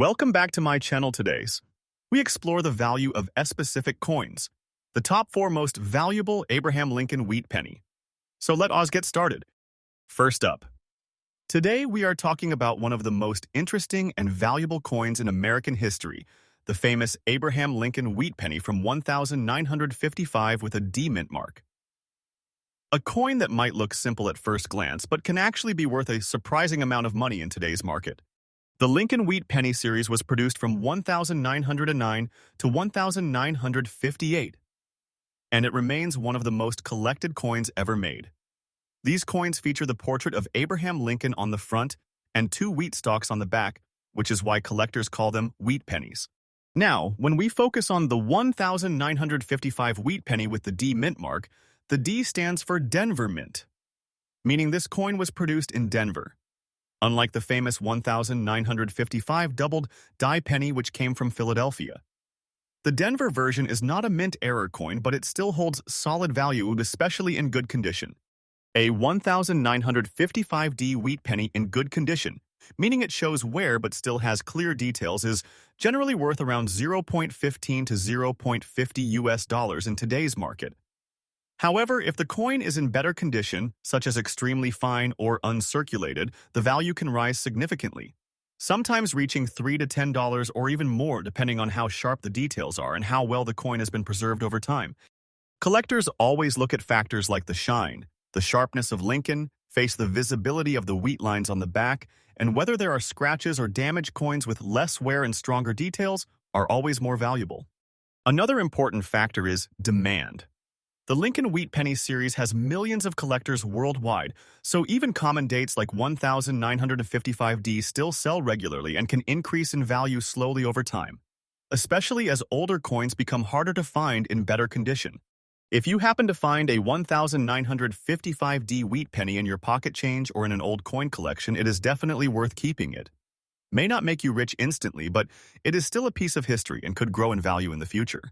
Welcome back to my channel today. We explore the value of specific coins, the top 4 most valuable Abraham Lincoln Wheat Penny. So let us get started. First up, today we are talking about one of the most interesting and valuable coins in American history, the famous Abraham Lincoln Wheat Penny from 1955 with a D mint mark. A coin that might look simple at first glance but can actually be worth a surprising amount of money in today's market. The Lincoln Wheat Penny series was produced from 1909 to 1958, and it remains one of the most collected coins ever made. These coins feature the portrait of Abraham Lincoln on the front and 2 wheat stalks on the back, which is why collectors call them wheat pennies. Now, when we focus on the 1955 wheat penny with the D mint mark, the D stands for Denver Mint, meaning this coin was produced in Denver. Unlike the famous 1955 doubled die penny which came from Philadelphia. The Denver version is not a mint error coin, but it still holds solid value, especially in good condition. A 1955D wheat penny in good condition, meaning it shows wear but still has clear details, is generally worth around 0.15 to 0.50 US dollars in today's market. However, if the coin is in better condition, such as extremely fine or uncirculated, the value can rise significantly, sometimes reaching $3 to $10 or even more depending on how sharp the details are and how well the coin has been preserved over time. Collectors always look at factors like the shine, the sharpness of Lincoln, the visibility of the wheat lines on the back, and whether there are scratches or damaged. Coins with less wear and stronger details are always more valuable. Another important factor is demand. The Lincoln Wheat Penny series has millions of collectors worldwide, so even common dates like 1955D still sell regularly and can increase in value slowly over time, especially as older coins become harder to find in better condition. If you happen to find a 1955D wheat penny in your pocket change or in an old coin collection, it is definitely worth keeping it. May not make you rich instantly, but it is still a piece of history and could grow in value in the future.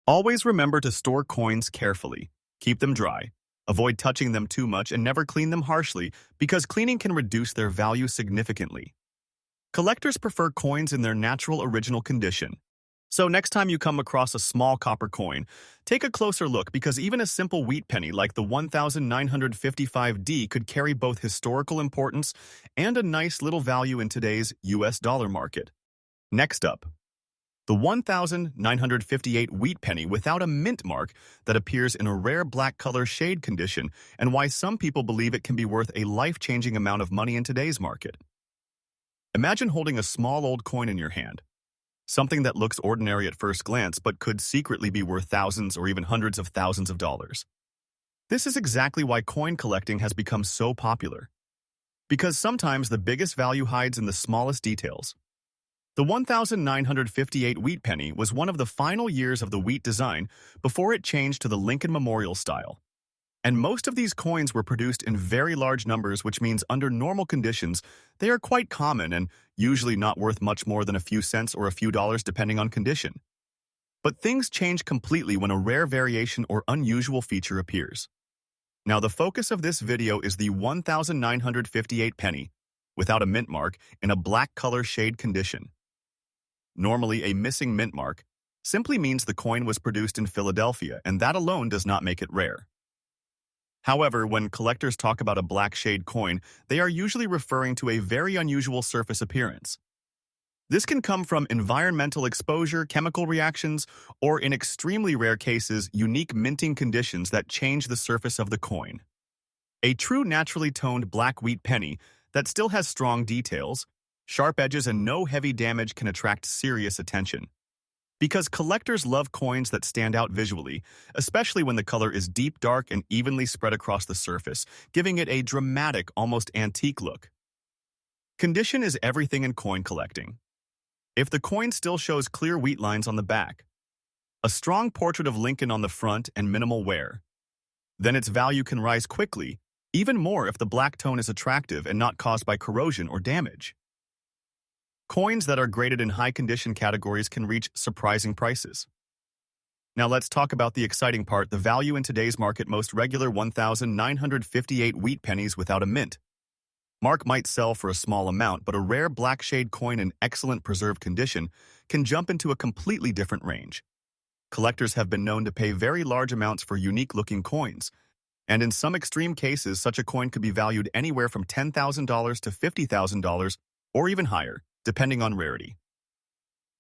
Always remember to store coins carefully. Keep them dry. Avoid touching them too much and never clean them harshly because cleaning can reduce their value significantly. Collectors prefer coins in their natural original condition. So next time you come across a small copper coin, take a closer look because even a simple wheat penny like the 1955D could carry both historical importance and a nice little value in today's US dollar market. Next up, the 1958 wheat penny without a mint mark that appears in a rare black color shade condition and why some people believe it can be worth a life-changing amount of money in today's market. Imagine holding a small old coin in your hand, something that looks ordinary at first glance but could secretly be worth thousands or even hundreds of thousands of dollars. This is exactly why coin collecting has become so popular. Because sometimes the biggest value hides in the smallest details. The 1958 wheat penny was one of the final years of the wheat design before it changed to the Lincoln Memorial style. And most of these coins were produced in very large numbers, which means under normal conditions, they are quite common and usually not worth much more than a few cents or a few dollars depending on condition. But things change completely when a rare variation or unusual feature appears. Now the focus of this video is the 1958 penny, without a mint mark, in a black color shade condition. Normally, a missing mint mark simply means the coin was produced in Philadelphia, and that alone does not make it rare. However, when collectors talk about a black shade coin, they are usually referring to a very unusual surface appearance. This can come from environmental exposure, chemical reactions, or in extremely rare cases, unique minting conditions that change the surface of the coin. A true naturally toned black wheat penny that still has strong details, sharp edges, and no heavy damage can attract serious attention. Because collectors love coins that stand out visually, especially when the color is deep dark and evenly spread across the surface, giving it a dramatic, almost antique look. Condition is everything in coin collecting. If the coin still shows clear wheat lines on the back, a strong portrait of Lincoln on the front, and minimal wear, then its value can rise quickly, even more if the black tone is attractive and not caused by corrosion or damage. Coins that are graded in high-condition categories can reach surprising prices. Now let's talk about the exciting part, the value in today's market. Most regular 1958 wheat pennies without a mint. Mark might sell for a small amount, but a rare black shade coin in excellent preserved condition can jump into a completely different range. Collectors have been known to pay very large amounts for unique-looking coins, and in some extreme cases, such a coin could be valued anywhere from $10,000 to $50,000 or even higher, depending on rarity.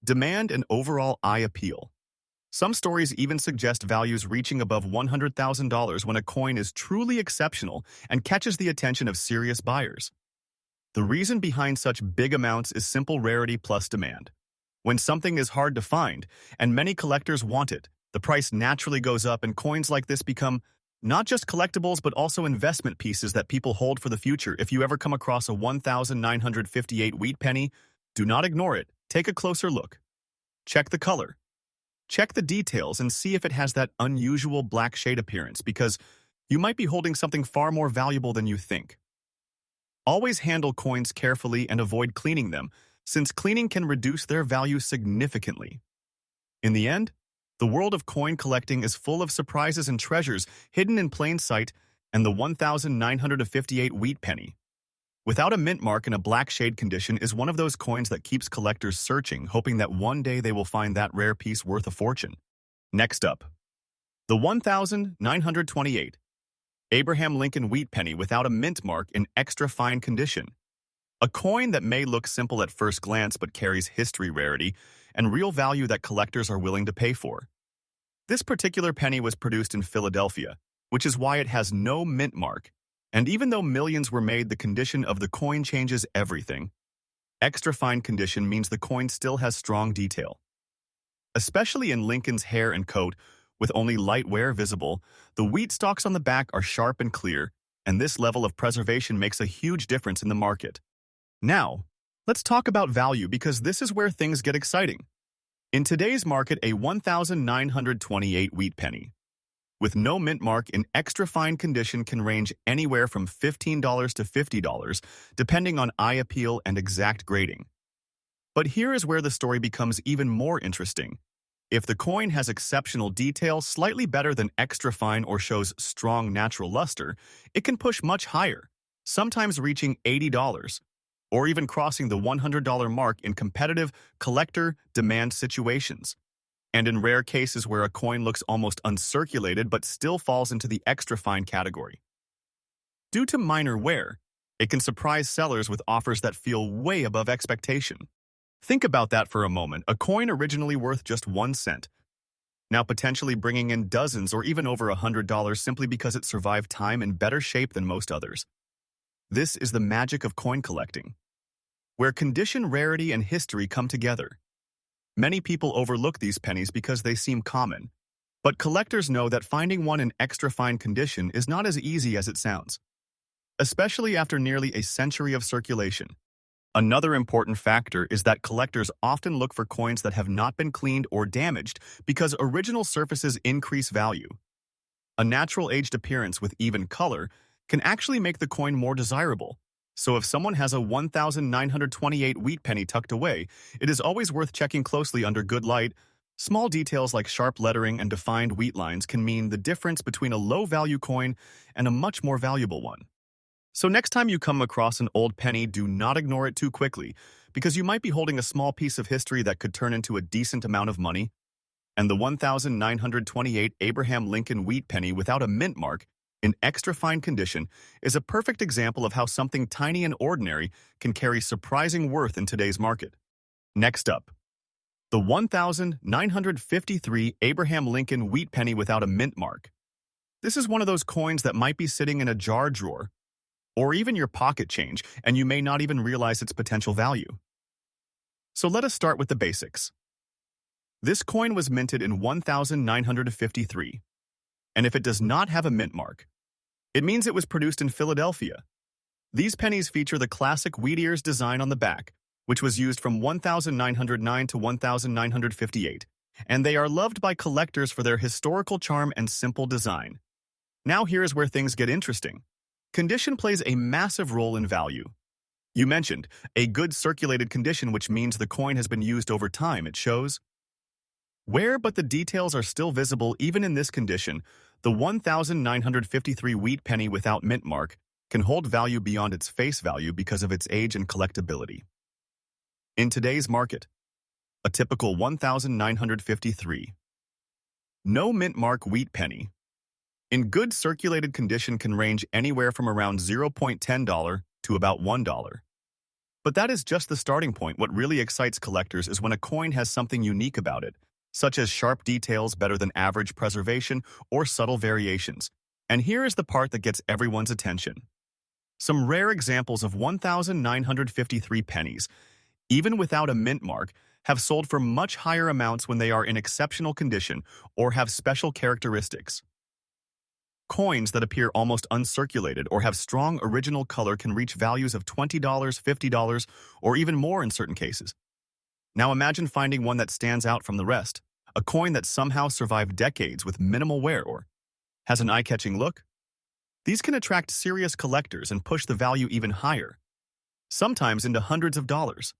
Demand and overall eye appeal. Some stories even suggest values reaching above $100,000 when a coin is truly exceptional and catches the attention of serious buyers. The reason behind such big amounts is simple rarity plus demand. When something is hard to find, and many collectors want it, the price naturally goes up and coins like this become not just collectibles but also investment pieces that people hold for the future. If you ever come across a 1958 wheat penny, do not ignore it. Take a closer look. Check the color. Check the details and see if it has that unusual black shade appearance, because you might be holding something far more valuable than you think. Always handle coins carefully and avoid cleaning them, since cleaning can reduce their value significantly. In the end, the world of coin collecting is full of surprises and treasures hidden in plain sight, and the 1958 wheat penny, without a mint mark in a black shade condition, is one of those coins that keeps collectors searching, hoping that one day they will find that rare piece worth a fortune. Next up, the 1928 Abraham Lincoln Wheat Penny without a mint mark in extra fine condition. A coin that may look simple at first glance but carries history, rarity, and real value that collectors are willing to pay for. This particular penny was produced in Philadelphia, which is why it has no mint mark. And even though millions were made, the condition of the coin changes everything. Extra fine condition means the coin still has strong detail. Especially in Lincoln's hair and coat, with only light wear visible, the wheat stalks on the back are sharp and clear, and this level of preservation makes a huge difference in the market. Now, let's talk about value, because this is where things get exciting. In today's market, a 1928 wheat penny with no mint mark in extra fine condition can range anywhere from $15 to $50, depending on eye appeal and exact grading. But here is where the story becomes even more interesting. If the coin has exceptional detail, slightly better than extra fine, or shows strong natural luster, it can push much higher, sometimes reaching $80, or even crossing the $100 mark in competitive collector demand situations. And in rare cases where a coin looks almost uncirculated but still falls into the extra fine category. Due to minor wear, it can surprise sellers with offers that feel way above expectation. Think about that for a moment. A coin originally worth just 1 cent, now potentially bringing in dozens or even over $100 simply because it survived time in better shape than most others. This is the magic of coin collecting, where condition, rarity, and history come together. Many people overlook these pennies because they seem common, but collectors know that finding one in extra fine condition is not as easy as it sounds, especially after nearly a century of circulation. Another important factor is that collectors often look for coins that have not been cleaned or damaged because original surfaces increase value. A natural aged appearance with even color can actually make the coin more desirable. So if someone has a 1928 wheat penny tucked away, it is always worth checking closely under good light. Small details like sharp lettering and defined wheat lines can mean the difference between a low-value coin and a much more valuable one. So next time you come across an old penny, do not ignore it too quickly, because you might be holding a small piece of history that could turn into a decent amount of money. And the 1928 Abraham Lincoln Wheat Penny without a mint mark, in extra fine condition, is a perfect example of how something tiny and ordinary can carry surprising worth in today's market. Next up, the 1953 Abraham Lincoln Wheat Penny without a mint mark. This is one of those coins that might be sitting in a jar drawer, or even your pocket change, and you may not even realize its potential value. So let us start with the basics. This coin was minted in 1953, and if it does not have a mint mark, it means it was produced in Philadelphia. These pennies feature the classic wheat ears design on the back, which was used from 1909 to 1958, and they are loved by collectors for their historical charm and simple design. Now here is where things get interesting. Condition plays a massive role in value. You mentioned a good circulated condition, which means the coin has been used over time. It shows wear, but the details are still visible even in this condition. The 1953 wheat penny without mint mark can hold value beyond its face value because of its age and collectability. In today's market, a typical 1953 no mint mark wheat penny in good circulated condition can range anywhere from around $0.10 to about $1. But that is just the starting point. What really excites collectors is when a coin has something unique about it, such as sharp details better than average preservation or subtle variations. And here is the part that gets everyone's attention. Some rare examples of 1953 pennies, even without a mint mark, have sold for much higher amounts when they are in exceptional condition or have special characteristics. Coins that appear almost uncirculated or have strong original color can reach values of $20, $50, or even more in certain cases. Now imagine finding one that stands out from the rest, a coin that somehow survived decades with minimal wear or has an eye-catching look. These can attract serious collectors and push the value even higher, sometimes into hundreds of dollars,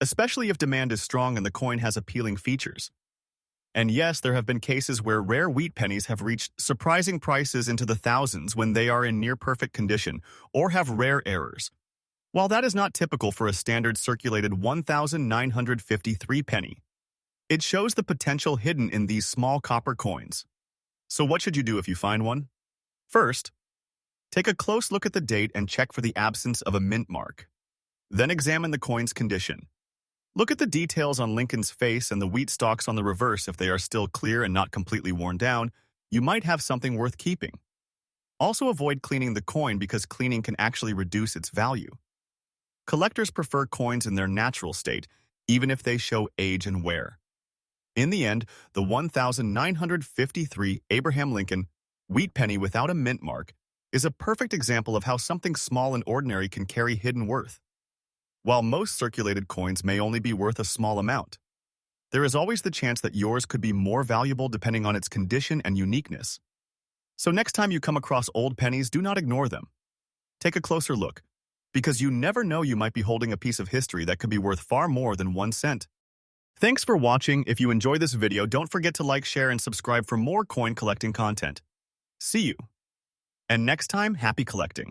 especially if demand is strong and the coin has appealing features. And yes, there have been cases where rare wheat pennies have reached surprising prices into the thousands when they are in near-perfect condition or have rare errors. While that is not typical for a standard circulated 1953 penny, it shows the potential hidden in these small copper coins. So what should you do if you find one? First, take a close look at the date and check for the absence of a mint mark. Then examine the coin's condition. Look at the details on Lincoln's face and the wheat stalks on the reverse. If they are still clear and not completely worn down, you might have something worth keeping. Also avoid cleaning the coin because cleaning can actually reduce its value. Collectors prefer coins in their natural state, even if they show age and wear. In the end, the 1953 Abraham Lincoln Wheat Penny without a mint mark is a perfect example of how something small and ordinary can carry hidden worth. While most circulated coins may only be worth a small amount, there is always the chance that yours could be more valuable depending on its condition and uniqueness. So next time you come across old pennies, do not ignore them. Take a closer look, because you never know, you might be holding a piece of history that could be worth far more than 1 cent. Thanks for watching. If you enjoyed this video, don't forget to like, share, and subscribe for more coin collecting content. See you. And next time, happy collecting.